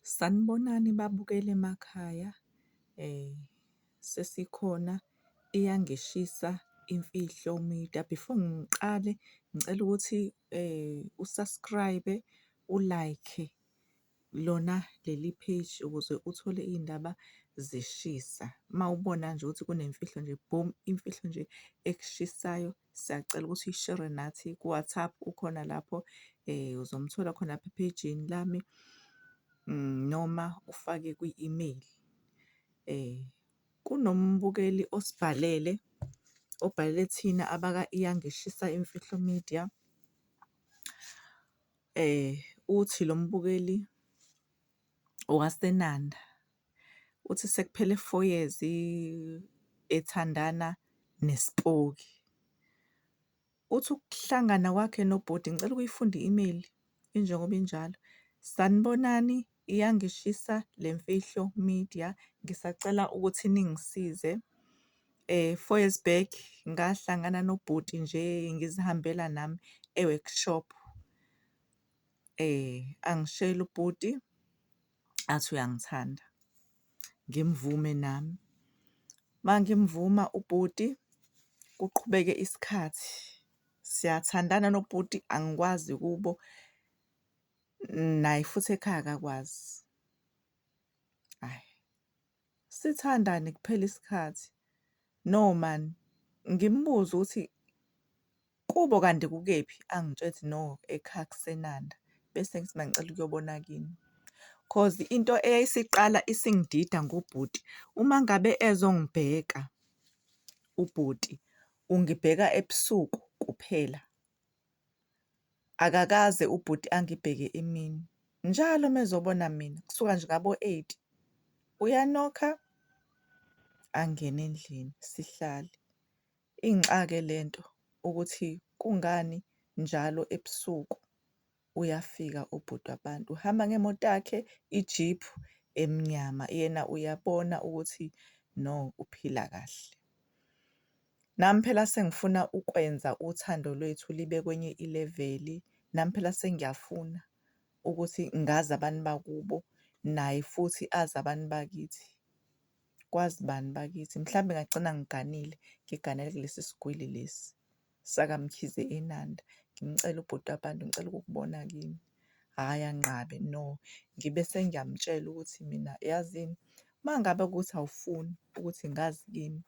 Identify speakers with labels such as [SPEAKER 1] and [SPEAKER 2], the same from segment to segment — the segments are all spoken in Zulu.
[SPEAKER 1] Sanibonani babukeli emakhaya. Sesikhona iyangishisa imfihlo media. Before ngiqale ngicela ukuthi u-subscribe, u-like lona leli page ukuze uthole iy'ndaba zishisa. Mawubona nje ukuthi kunemfihlo nje boom, imfihlo nje ekushisayo, siyacela ukuthi uyishere nathi ku-WhatsApp, ukhona lapho uzomthola khona lapha epejini lami. Noma ufake kwi-email. Kunombukeli osibhalele, obhalele thina iyangishisa imfihlo media. Uthi lo mbukeli owaseNanda, uthi sekuphele 4 years ethandana neSpoki. Uthi ukuhlangana kwakhe nobhuti, ngicela ukuyifunda i-email injengoba injalo. Sanibonani, iyangishisa le mfihlo media. Ngisacela ukuthi ningisize. 4 years back ngahlangana nobhuti nje ngizihambela nami e-workshop. Angishela ubhuti athi uyangithanda, ngimvume nami. Mangimvuma ubhuti, kuqhubeke isikhathi. Siyathandana nobhuti, angikwazi kubo, naye futhi ekhaya akakwazi. Hhayi, sithandane kuphela isikhathi. No man, ngimbuza ukuthi kubo kanti kukephi, angitshela ukuthi no, ekhaya kuseNanda. Bese ngithi mangicela ukuyobona kini. Cause into eyayisiqala isingidida ngobhuti, uma ngabe ezongibheka ubhuti, ungibheka ebusuku kuphela. Akakaze ubhuti angibheke emini. Njalo mezobona mina kusuka nje ngabo-8 uyanokha, angene endlini sihlale. Ingixake lento ukuthi kungani njalo ebusuku uyafika ubhuti wabantu. Uhamba ngemoto yakhe, ijiphu emnyama. Yena uyabona ukuthi no, uphila kahle. Nami phela sengifuna ukwenza uthando lwethu libe kwenye ileveli. Nami phela sengiyafuna ukuthi ngazi abantu bakubo, naye futhi azi abantu bakithi. Kwazi bani bakithi? Mhlambe ngagcina ngiganile, ngiganele kulesi sigwili lesi sakaMkhize eNanda. Ngimcela ubhuti wabantu, ngicela ukukubona kimi. Hhayi anqabe, no. Ngibe sengiyamtshela ukuthi mina yazini, uma ngabe ukuthi awufuni ukuthi ngazi kimi,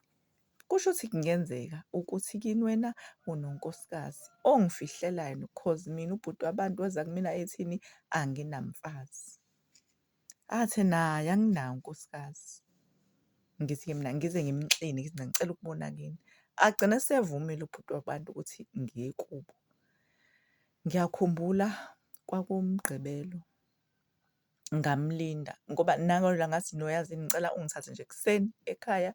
[SPEAKER 1] kusho ukuthi kungenzeka ukuthi kini wena unonkosikazi ongifihlelayo, cause mina ubhuti wabantu weza kumina ethini, anginamfazi. Athi naye anginaye unkosikazi. Ngithi mina ngize ngimxine, ngithi mina ngicela ukubona kini. Agcine esevumile ubhuti wabantu ukuthi ngiye kubo. Ngiyakhumbula kwakuMgqibelo, ngamlinda ngoba nangalo ngathi no yazini ngicela ungithathe nje ekuseni ekhaya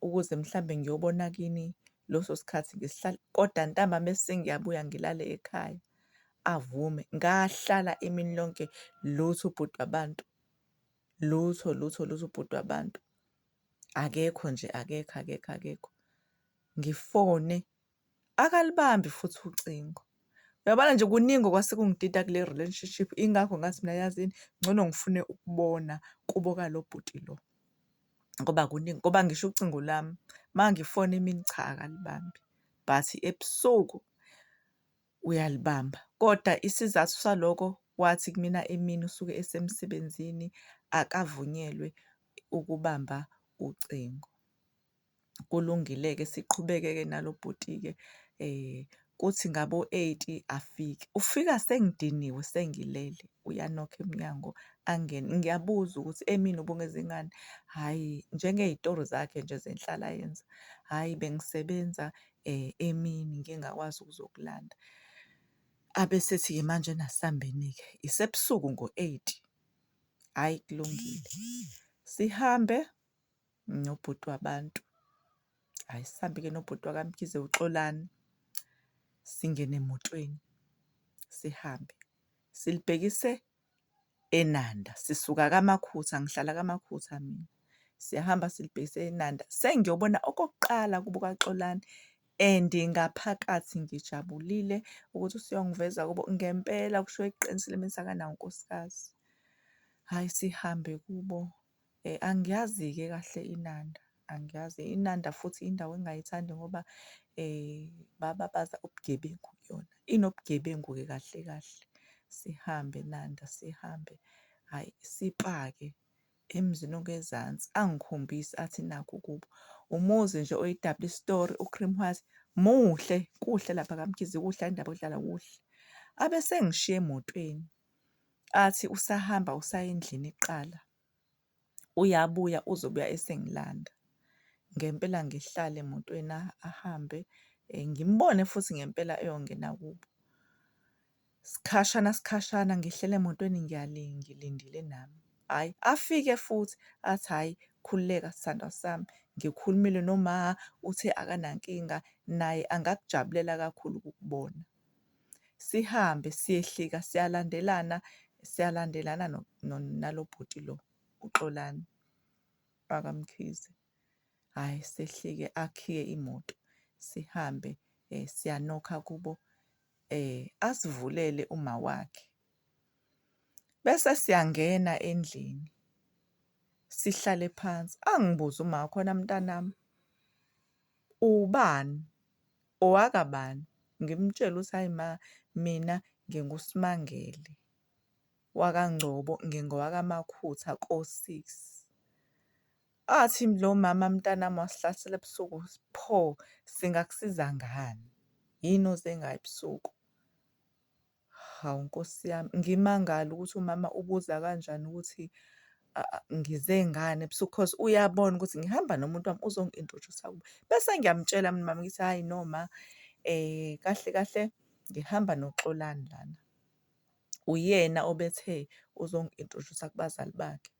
[SPEAKER 1] ukuze mhlambe ngiyobona kini loso sikhathi ngisihlale, kodwa ntambama sengiyabuya ngilale ekhaya. Avume, ngahlala imini lonke lutho ubhuti wabantu, lutho ubhuti wabantu. Akekho nje, akekho. Ngifone, akalibambi futhi ucingo. Uyabona nje kuningi okwase kungidida kule relationship. Ingakho ngathi mina yazini ngcono ngifune ukubona kubo kalo bhuti lo. Ngoba kuningi, ngoba ngisho ucingo lami mangifona emini cha akalibambi, but ebusuku uyalibamba. Kodwa isizathu saloko wathi kumina emini usuke esemsebenzini, akavunyelwe ukubamba ucingo. Kulungile-ke siqhubeke-ke nalo bhuti-ke. Kuthi ngabo-8 afike. Ufika sengidiniwe, sengilele, uyanokha emnyango angene. Ngiyabuza ukuthi emini ubungenze ngani? Hhayi, njengey'tori zakhe nje zenhlalayenza. Hhayi, bengisebenza emini ngingakwazi ukuzokulanda. Abe sethi-ke manje nasambeni-ke isebusuku ngo-8. Hhayi, kulungile. Sihambe nobhuti wabantu. Hhayi, sihambe-ke nobhuti wakaMkhize uXolani. Singene emotweni, sihambe. Silibhekise eNanda. Sisuka kaMakhutha, ngihlala kaMakhutha mina. Siyahamba silibhekise eNanda. Sengiyobona okokuqala kubo kaXolani and ngaphakathi ngijabulile ukuthi usuyongiveza kubo. Ngempela kusho eqinisile mina sakanayo unkosikazi. hhayi sihambe kubo. Angiyazi-ke kahle iNanda, angiyazi. iNanda futhi indawo engingayithandi ngoba bababaza ubugebengu kuyona. Inobugebengu-ke kahle kahle. Sihambe Nanda sihambe. Hhayi sipake emzini ongezansi, angikhombise athi nakhu kubo. Umuzi nje oyi-double story, u-cream white, muhle, kuhle lapha kaMkhize, kuhle indaba yokudlala kuhle. Abe sengishiya emotweni, athi usahamba usaya endlini kuqala, uyabuya uzobuya esengilanda. Ngempela ngihlale emotweni ahambe, ngimbone futhi ngempela eyongena kubo. Sikhashana ngihlela emotweni ngilindile nami. Hhayi afike futhi athi hhayi khululeka sithandwa sami, ngikhulumile noma uthe akanankinga naye angakujabulela kakhulu ukukubona. Sihambe siyehlika siyalandelana nalo bhuti lo uXolani wakaMkhize. Hhayi sehlike akhiye imoto sihambe siyanokha kubo, asivulele uma wakhe. Bese siyangena endlini sihlale phansi. Angibuze uma khona mntanami, ubani? Owakabani? Ngimtshele ukuthi hhayi ma, mina nginguSimangele wakaNgcobo, ngingowakaMakhutha ko-6. Athi lo mama mntanami wasihlasela ebusuku, pho singakusiza ngani? Yini oze ngayo ebusuku? Hawu Nkosi yami, ngimangala ukuthi umama ubuza kanjani ukuthi ngize ngani ebusuku, cause uyabona ukuthi ngihamba nomuntu wami uzongi-introduce-a kubo. Bese ngiyamtshela mina umama ngithi hhayi no ma, kahle kahle ngihamba noXolani lana. Uyena obethe uzongi-introduce-a kubazali bakhe.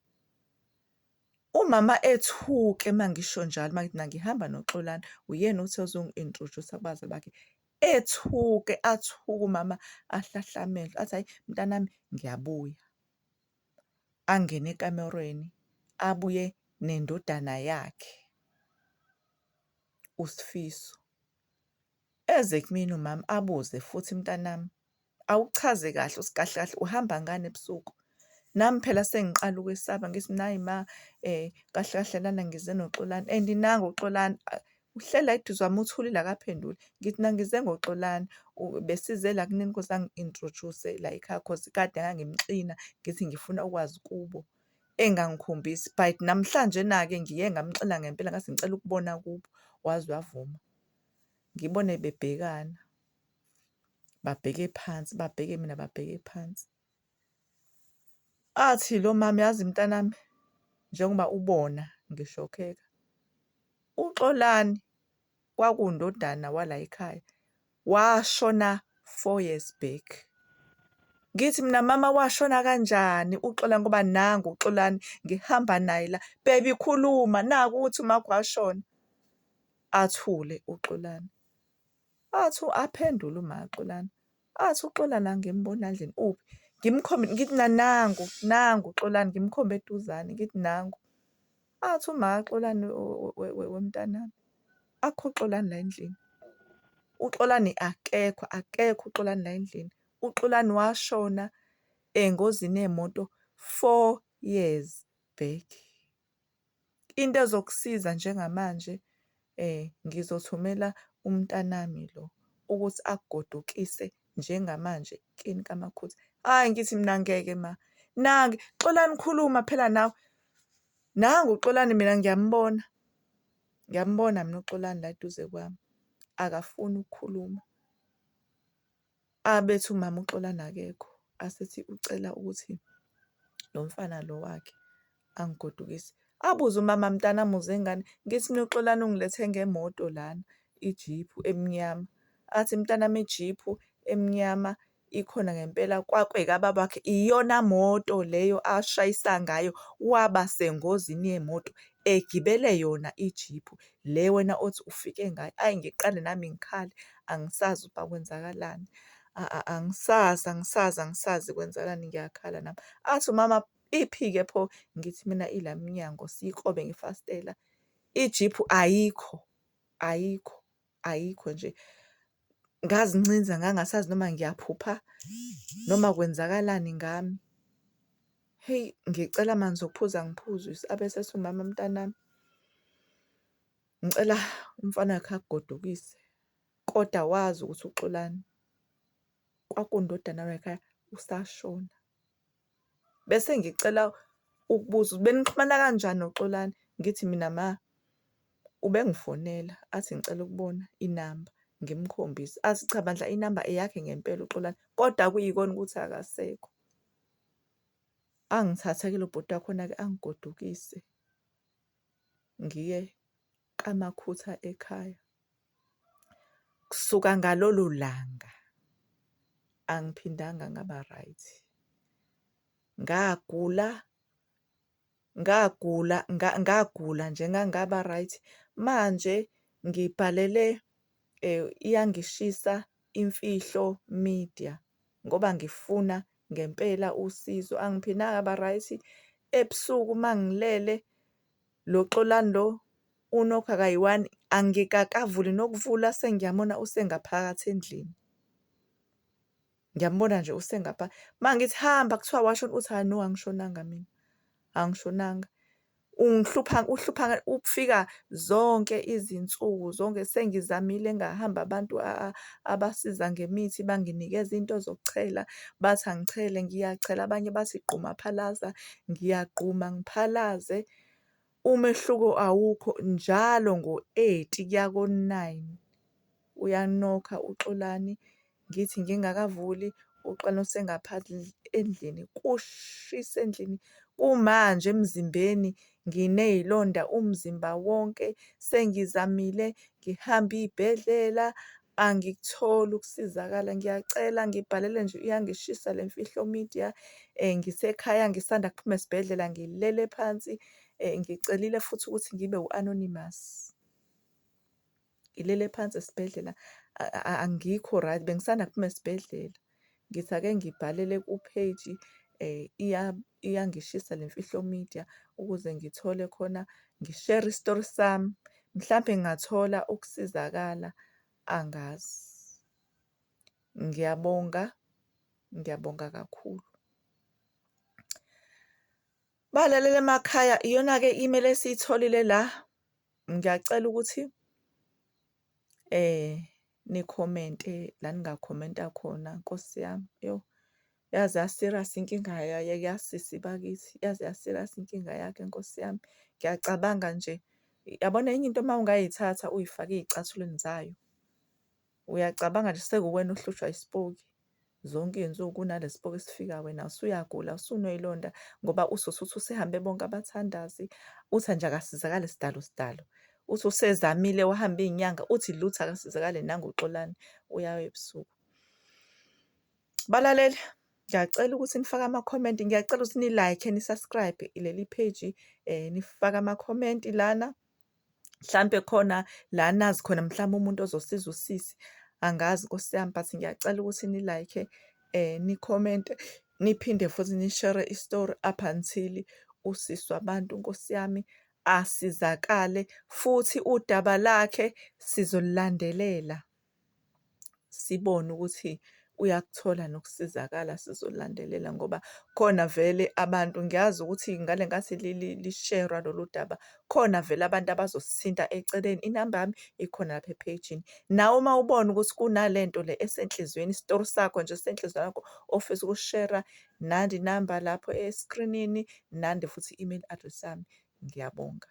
[SPEAKER 1] Umama ethuke uma ngisho njalo, uma ngithi mina ngihamba noXolani, uyena othe uzongi-introduce-a kubazali bakhe. Ethuke, athuke umama ahlahla amehlo athi hhayi mntanami ngiyabuya. Angene ekamerweni abuye nendodana yakhe uSifiso. Eze kumina umama abuze futhi mntanami, awuchaze kahle kahle kahle uhamba ngani ebusuku? Nami phela sengiqala ukwesaba ngithi mina hhayi ma, kahle kahle lana ngize noXolani and nangu uXolani uhlela eduze kwami uthulile akaphenduli. Ngithi mina ngize ngoXolani, besize la kunini Nkosi angi-introduce la ekhaya cause kade ngangimxina ngithi ngifuna ukwazi kubo, engangikhombisi. But namhlanje-na-ke ngiye ngamxina ngempela ngathi ngicela ukubona kubo, waze wavuma. Ngibone bebhekana, babheke phansi, babheke mina, babheke phansi. Athi lo mama yazi mntanami, njengoba ubona ngishokheka, uXolani kwakundodana wala ekhaya, washona 4 years back. Ngithi mina mama washona kanjani uXolani ngoba nangu uXolani ngihamba naye la, baby khuluma naku uthi umakho washona. Athule uXolani, athi aphendule uma Xolani, athi uXolani angimboni endlini, uphi? Ngimkhombe ngithi nangu uXolani, ngimkhombe eduzane ngithi nangu. Athi uma Xolani wemntanami, akho uXolani la endlini. uXolani akekho uXolani la endlini. uXolani washona engozini yemoto 4 years back. Into ezokusiza njengamanje, ngizothumela umntanami lo ukuthi akugodukise njengamanje kini kaMakhutha. Hhayi ngithi mina ngeke ma, nangu Xolani khuluma phela nawe. Nangu uXolani mina ngiyambona mina uXolani la eduze kwami, akafuni ukukhuluma. Abethi umama uXolani akekho, asethi ucela ukuthi lo mfana lo wakhe angigodukise. Abuze umama mntanami uze ngani? Ngithi mina uXolani ungilethe ngemoto lana, ijiphu emnyama. Athi mntanami ijiphu emnyama ikhona ngempela kwakuyikababa wakhe, iyona moto leyo ashayisa ngayo waba sengozini yemoto, egibele yona ijiphu le wena othi ufike ngayo. Ayi ngiqale nami ngikhale, angisazi ukuba kwenzakalani. Angisazi kwenzakalani, ngiyakhala nami. Athi umama iphi-ke pho? Ngithi mina ila mnyango siyikobe ngefastela, ijiphu ayikho nje. Ngazincinza ngangasazi noma ngiyaphupha noma kwenzakalani ngami. Hheyi, ngicela manje ukuphuza ngiphuze abesethi umama mntanami, ngicela umfana wakho akugodukise, kodwa wazi ukuthi uXolani kwakundodana wayikhaya usashona. Bese ngicela ukubuza ukuthi benixhumana kanjani noXolani? Ngithi mina ma, ubengifonela athi ngicela ukubona inamba, ngimkhombise. Athi cha bandla inamba eyakhe ngempela uXolani, kodwa kuyikona ukuthi akasekho. Angithathe-ke lo bhuti wakhona-ke angigodukise ngiye kaMakhutha ekhaya. Kusuka ngalolo langa angiphindanga ngaba right. Ngagula nje ngangaba right. Manje ngibhalele iyangishisa imfihlo media ngoba ngifuna ngempela usizo. Angiphindanga ngaba right. Ebusuku mangilele lo Xolani lo unokha kayi-1 angikakavuli nokuvula sengiyamona usengaphakathi endlini. Ngiyambona nje mangithi hamba kuthiwa washona, uthi no angishonanga mina, angishonanga. Uhlupha ukufika zonke izinsuku zonke sengizamile ngahamba abantu abasiza ngemithi banginikeza into zokuchela, bathi angichele ngiyachela, abanye bathi gquma phalaza, ngiyagquma ngiphalaze. Umehluko awukho, njalo ngo-8 kuya ko-9 uyanokha uXolani. Ngithi ngingakavuli uXolani usengaphakathi endlini, kushisa endlini. Kumanje emzimbeni nginey'londa umzimba wonke, sengizamile ngihamba iy'bhedlela angikutholi ukusizakala. Ngiyacela ngibhalele nje iyangishisa le mfihlo media. Ngisekhaya ngisanda kuphuma esibhedlela ngilele phansi. Ngicelile futhi ukuthi ngibe u-anonymous. Ngilele phansi esibhedlela angikho right, bengisanda kuphuma esibhedlela. Ngithi ake ngibhalele ku-page iyangishisa le mfihlo media ukuze ngithole khona ngishere isitori sami, mhlampe ngingathola ukusizakala, angazi. Ngiyabonga kakhulu. Balalela emakhaya, iyona-ke i-email esiyitholile la. Ngiyacela ukuthi nikhomente la ningakhomenta khona, Nkosi yami. Yaze ya-serious inkinga yasisi bakithi, yaze ya-serious inkinga yakhe, Nkosi yami. Ngiyacabanga nje, yabona enye into uma ungayithatha uyifake ey'cathulweni zayo, uyacabanga nje sekuwena ohlutshwa isipoki zonke iy'nsuku nale sipoki esifika wena usuyagula, usuney'londa ngoba usuthi usehambe bonke abathandazi. Uthi nje akasizakale sidalo. Uthi usezamile wahamba iy'nyanga, uthi lutho akasizakale nangoXolani uyawa ebusuku. Balaleli, ngiyacela ukuthi nifake amakhomenti, ngiyacela ukuthi ni-like ni-subscribe leli page, nifake amakhomenti lana. Mhlampe khona la nazi khona mhlawumbe umuntu ozosiza usisi, angazi Nkosi yami, but ngiyacela ukuthi ni-like, nikhomente, niphinde futhi nishere isitori up until usisi wabantu, Nkosi yami, asizakale futhi udaba lakhe sizolulandelela sibone ukuthi uyakuthola nokusizakala. Sizolulandelela ngoba khona vele abantu, ngiyazi ukuthi ngale nkathi lisherwa lolu daba, khona vele abantu abazosithinta eceleni. Inamba yami ikhona lapha ephejini. Nawe uma ubona ukuthi kunalento le esenhlizweni, isitori sakho nje senhlizweni yakho ofisa ukusishera, nandi inamba lapho eskrinini, nandi futhi i-email address yami. Ngiyabonga.